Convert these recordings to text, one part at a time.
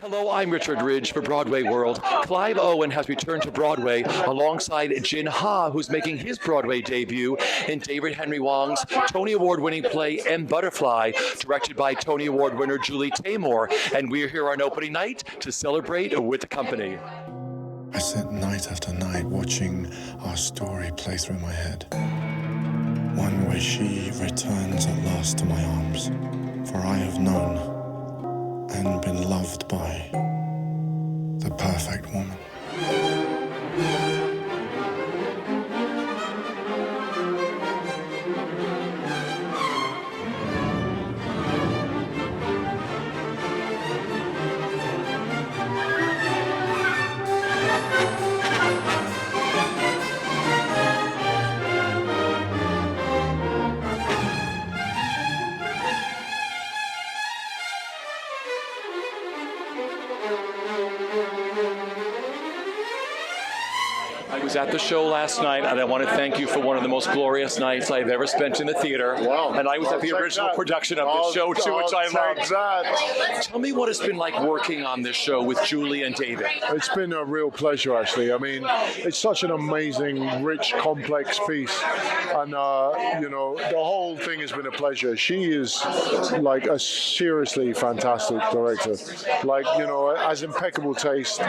Hello, I'm Richard Ridge for BroadwayWorld. Clive Owen has returned to Broadway alongside Jin Ha, who's making his Broadway debut in David Henry Hwang's Tony Award-winning play M. Butterfly, directed by Tony Award winner Julie Taymor. And we're here on opening night to celebrate with the company. I sit night after night watching our story play through my head. One where she returns at last to my arms, for I have known and been loved by the perfect woman. I was at the show last night, and I want to thank you for one of the most glorious nights I've ever spent in the theater. Wow. And I was at the original production of this show, too, which I loved. Tell me what it's been like working on this show with Julie and David. It's been a real pleasure, actually. I mean, it's such an amazing, rich, complex piece. And, the whole thing has been a pleasure. She is, like, a seriously fantastic director. Like, has impeccable taste.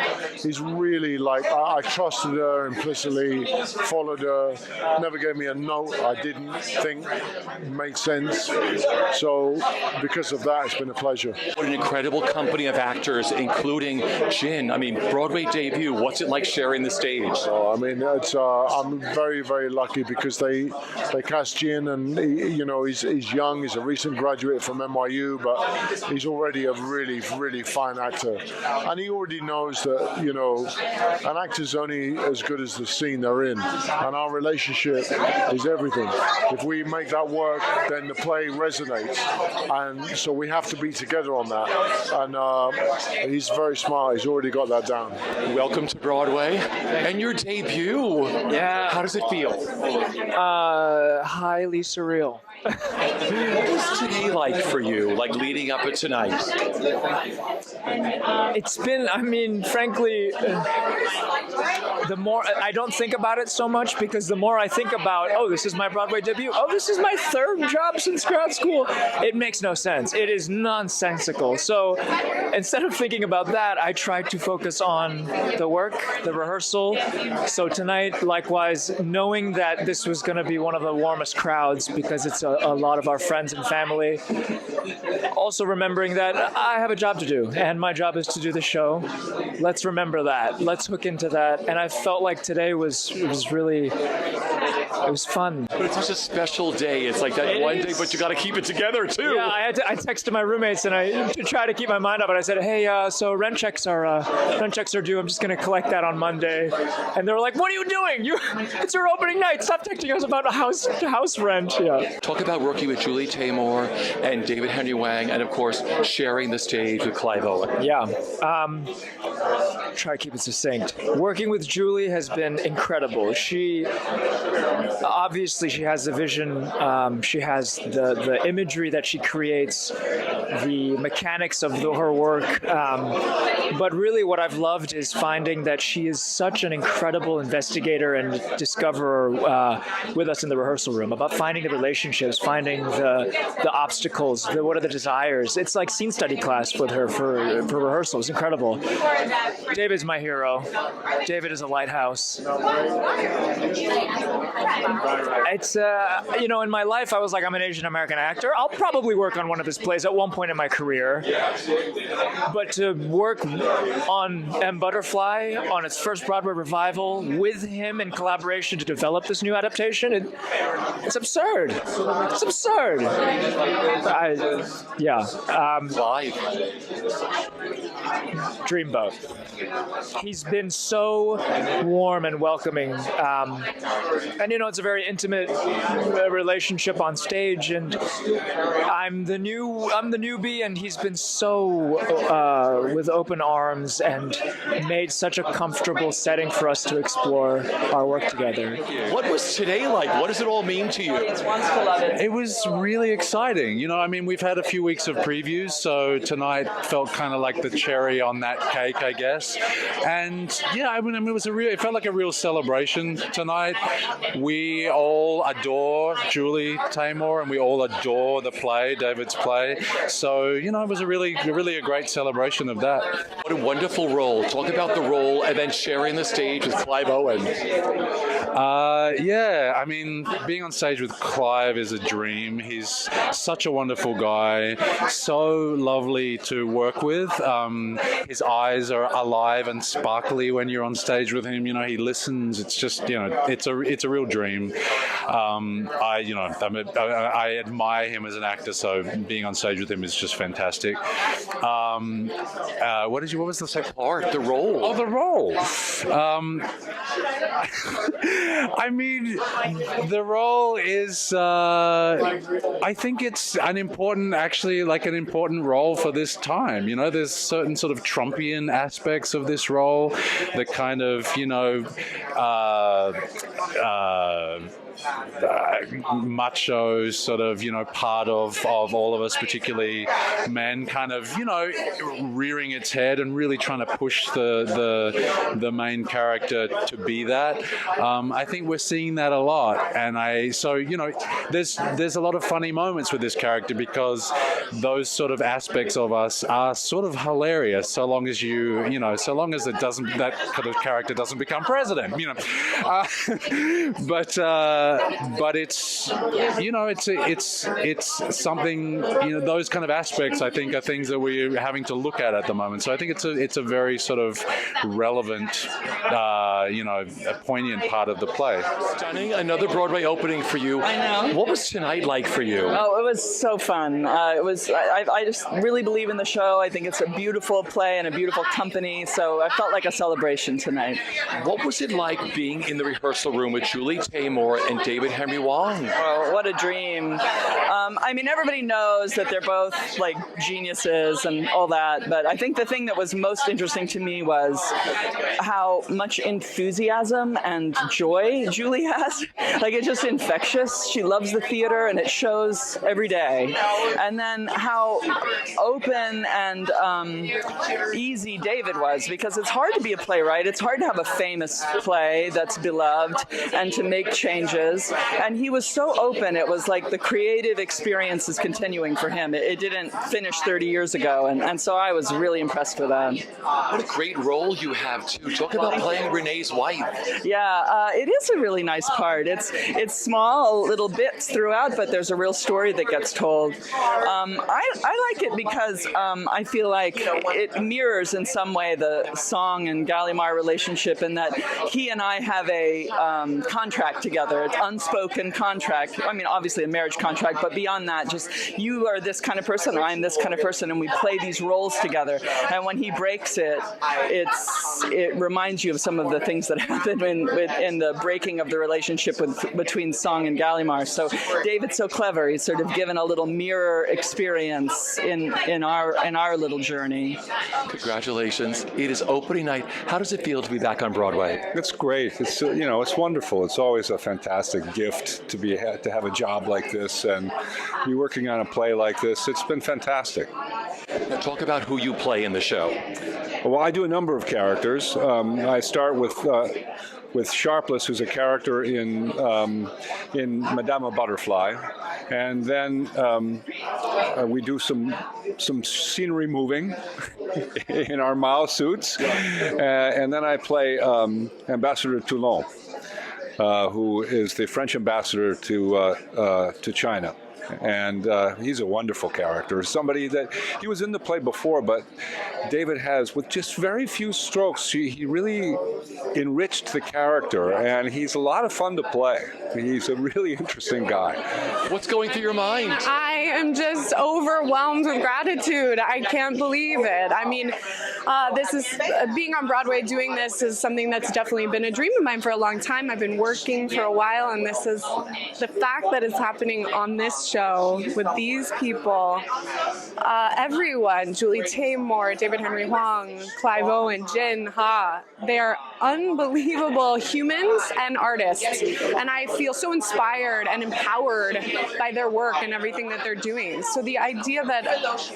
He's really, like, I trusted her implicitly, followed her, never gave me a note I didn't think made sense. So because of that, it's been a pleasure. What an incredible company of actors, including Jin. I mean, Broadway debut, what's it like sharing the stage? Oh, I mean, it's I'm very, very lucky because they cast Jin, and he's young, he's a recent graduate from NYU, but he's already a really, really fine actor. And he already knows that, an actor's only as good as the scene they're in, and our relationship is everything. If we make that work, then the play resonates, and so we have to be together on that. And he's very smart. He's already got that down. Welcome to Broadway and your debut. Yeah. How does it feel? Highly surreal. What was today like for you, like leading up to tonight? It's been, frankly, the more I don't think about it so much, because the more I think about, this is my Broadway debut, this is my third job since grad school, it makes no sense. It is nonsensical. So instead of thinking about that, I tried to focus on the work, the rehearsal. So tonight, likewise, knowing that this was going to be one of the warmest crowds because it's a lot of our friends and family. Also remembering that I have a job to do, and my job is to do the show. Let's remember that. Let's hook into that. And I felt like today was really, it was fun. But it's such a special day. It's like that one day, but you got to keep it together too. Yeah, I texted my roommates and I tried to keep my mind up, and I said, hey, so rent checks are due. I'm just going to collect that on Monday. And they were like, what are you doing? It's your opening night. Stop texting us about house rent. Yeah. Talk about working with Julie Taymor and David Henry Hwang, and of course, sharing the stage with Clive Owen. Yeah. Try to keep it succinct. Working with Julie has been incredible. She has the vision. She has the imagery that she creates, the mechanics of her work. But really what I've loved is finding that she is such an incredible investigator and discoverer with us in the rehearsal room, about finding the relationships, finding the obstacles, what are the desires. It's like scene study class with her for rehearsal. It's incredible. David's my hero. David is a lighthouse. It's, in my life, I was like, I'm an Asian American actor. I'll probably work on one of his plays at one point in my career. But to work on M. Butterfly, on its first Broadway revival, with him in collaboration to develop this new adaptation, it's absurd. It's absurd. Live. Dreamboat. He's been so warm and welcoming, and it's a very intimate relationship on stage. And I'm the newbie, and he's been so with open arms and made such a comfortable setting for us to explore our work together. What was today like? What does it all mean to you? It was really exciting. We've had a few weeks of previews, so tonight felt kind of like the cherry on that cake, I guess. And it felt like a real celebration tonight. We all adore Julie Taymor, and we all adore the play, David's play. So, it was really a great celebration of that. What a wonderful role. Talk about the role and then sharing the stage with Clive Owen. Being on stage with Clive is a dream. He's such a wonderful guy, so lovely to work with. His eyes are alive and sparkly when you're on stage with him. He listens. It's just, it's a real dream. I admire him as an actor, so being on stage with him is just fantastic. What was the second part? The role. Oh, the role. The role is, I think it's an important role for this time. There's certain sort of Trumpian aspects of this role, the kind of, macho sort of, part of all of us, particularly men, kind of, rearing its head and really trying to push the main character to be that. I think we're seeing that a lot, and there's a lot of funny moments with this character because those sort of aspects of us are sort of hilarious, so long as so long as that kind of character doesn't become president, but it's it's something, those kind of aspects I think are things that we're having to look at the moment. So I think it's a very sort of relevant, a poignant part of the play. Stunning. Another Broadway opening for you. I know. What was tonight like for you? Oh, it was so fun. I just really believe in the show. I think it's a beautiful play and a beautiful company, so I felt like a celebration tonight. What was it like being in the rehearsal room with Julie Taymor and David Henry Hwang? Oh, what a dream. Everybody knows that they're both like geniuses and all that, but I think the thing that was most interesting to me was how much enthusiasm and joy Julie has. It's just infectious. She loves the theater, and it shows every day. And then how open and easy David was, because it's hard to be a playwright. It's hard to have a famous play that's beloved and to make changes. And he was so open. It was like the creative experience is continuing for him. It didn't finish 30 years ago. And so I was really impressed with that. What a great role you have, too. Talk about playing Renee's wife. Yeah, it is a really nice part. It's small, little bits throughout, but there's a real story that gets told. I like it because I feel like it mirrors in some way the Song and Gallimard relationship, in that he and I have a contract together. It's unspoken contract. Obviously a marriage contract, but beyond that, just you are this kind of person, I'm this kind of person, and we play these roles together. And when he breaks it, it reminds you of some of the things that happened in the breaking of the relationship between Song and Gallimard. So David's so clever. He's sort of given a little mirror experience in our little journey. Congratulations. It is opening night. How does it feel to be back on Broadway? It's great. It's it's wonderful. It's always a fantastic gift to have a job like this and be working on a play like this. It's been fantastic. Now talk about who you play in the show. Well, I do a number of characters. I start with Sharpless, who's a character in Madame Butterfly, and then we do some scenery moving in our Mao suits, and then I play Ambassador Toulon, who is the French ambassador to China. And he's a wonderful character. Somebody that he was in the play before, but David has, with just very few strokes, he really enriched the character, and he's a lot of fun to play. He's a really interesting guy. What's going through your mind? I am just overwhelmed with gratitude. I can't believe it. I mean, this is being on Broadway, doing this is something that's definitely been a dream of mine for a long time. I've been working for a while, and this is the fact that it's happening on this show with these people. Everyone, Julie Taymor, David Henry Hwang, Clive Owen, Jin Ha, they are unbelievable humans and artists. And I feel so inspired and empowered by their work and everything that they're doing. So the idea that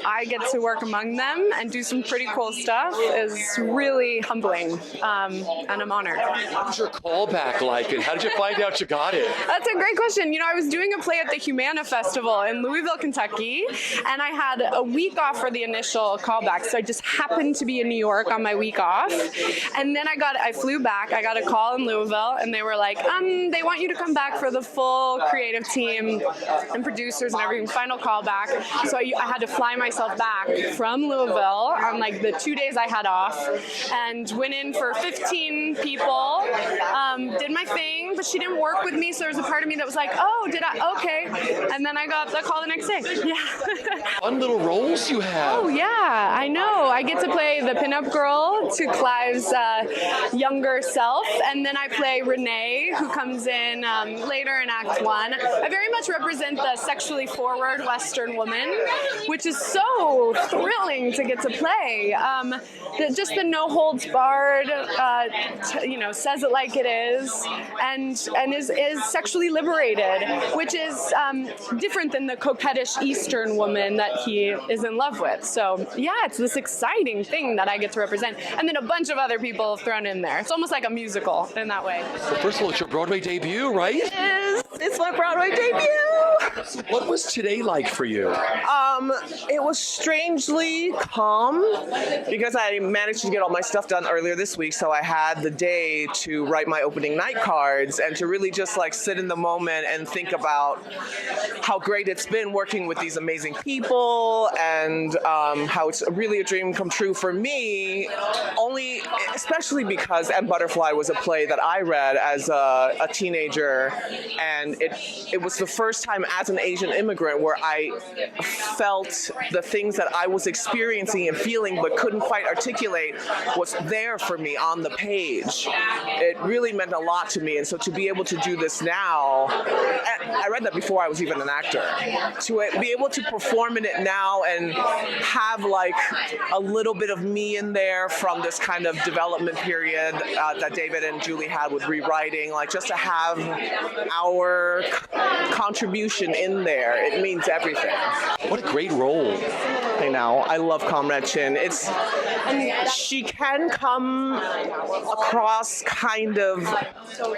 I get to work among them and do some pretty cool stuff is really humbling, and I'm honored. What was your callback like, and how did you find out you got it? That's a great question. You know, I was doing a play at the Humana Festival in Louisville, Kentucky, and I had a week off for the initial callback. So I just happened to be in New York on my week off. And then I flew back. I got a call in Louisville, and they were like, they want you to come back for the full creative team and producers and everything, final callback. So I had to fly myself back from Louisville on like the 2 days I had off, and went in for 15 people, did my thing, but she didn't work with me, so there was a part of me that was like, oh, did I? Okay. And then I got the call the next day. Yeah. Fun little roles you have. Oh, yeah, I know. I get to play the pinup girl to Clive's younger self, and then I play Renee, who comes in later in Act 1. I very much represent the sexually forward Western woman, which is so thrilling to get to play. Just the no holds barred, says it like it is, and is sexually liberated, which is different than the coquettish Eastern woman that he is in love with. So yeah, it's this exciting thing that I get to represent, and then a bunch of other people thrown in there. It's almost like a musical in that way. So first of all, it's your Broadway debut, right? It is. It's my Broadway debut. What was today like for you? It was strangely calm because I managed to get all my stuff done earlier this week, so I had the day to write my opening night cards and to really just like sit in the moment and think about how great it's been working with these amazing people, and how it's really a dream come true for me, especially because M. Butterfly was a play that I read as a teenager, and it was the first time as an Asian immigrant where I felt the things that I was experiencing and feeling but couldn't quite articulate was there for me on the page. It really meant a lot to me, and so to be able to do this now, I read that before I was even an actor, to be able to perform in it now and have like a little bit of me in there from this kind of development period that David and Julie had with rewriting, like just to have our contribution in there, it means everything. What a great role. I know. I love Comrade Chin. She can come across kind of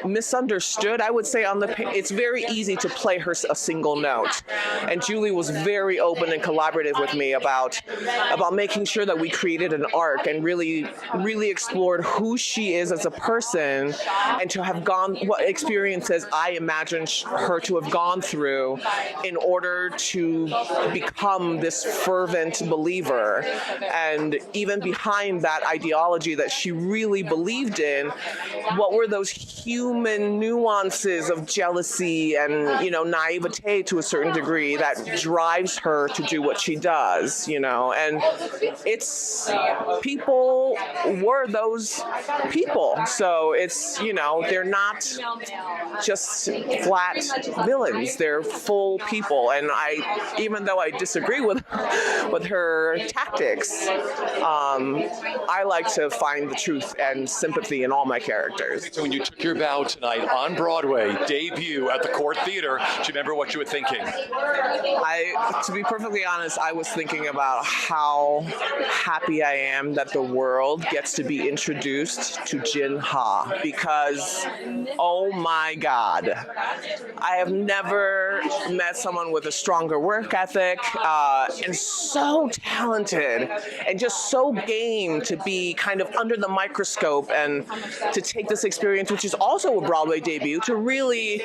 misunderstood, I would say, on the page. It's very easy to play her a single note. And Julie was very open and collaborative with me about making sure that we created an arc and really, really explored who she is as a person, and to have gone, what experiences I imagine her to have gone through in order to become this fervent believer. And even behind that ideology that she really believed in, what were those human nuances of jealousy and, naivete to a certain degree that drives her to do what she does, and it's, people were those people. So it's, they're not just flat villains, they're full people. And even though I disagree with her tactics, I like to find the truth and sympathy in all my characters. So when you took your bow tonight on Broadway, debut at the Cort Theatre, do you remember what you were thinking? To be perfectly honest, I was thinking about how happy I am that the world gets to be introduced to Jin Ha, because, oh my God, I have never met someone with a stronger work ethic and so so talented and just so game to be kind of under the microscope and to take this experience, which is also a Broadway debut, to really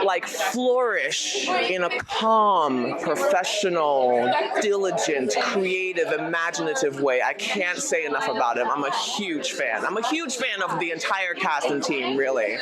like flourish in a calm, professional, diligent, creative, imaginative way. I can't say enough about him. I'm a huge fan. I'm a huge fan of the entire cast and team, really.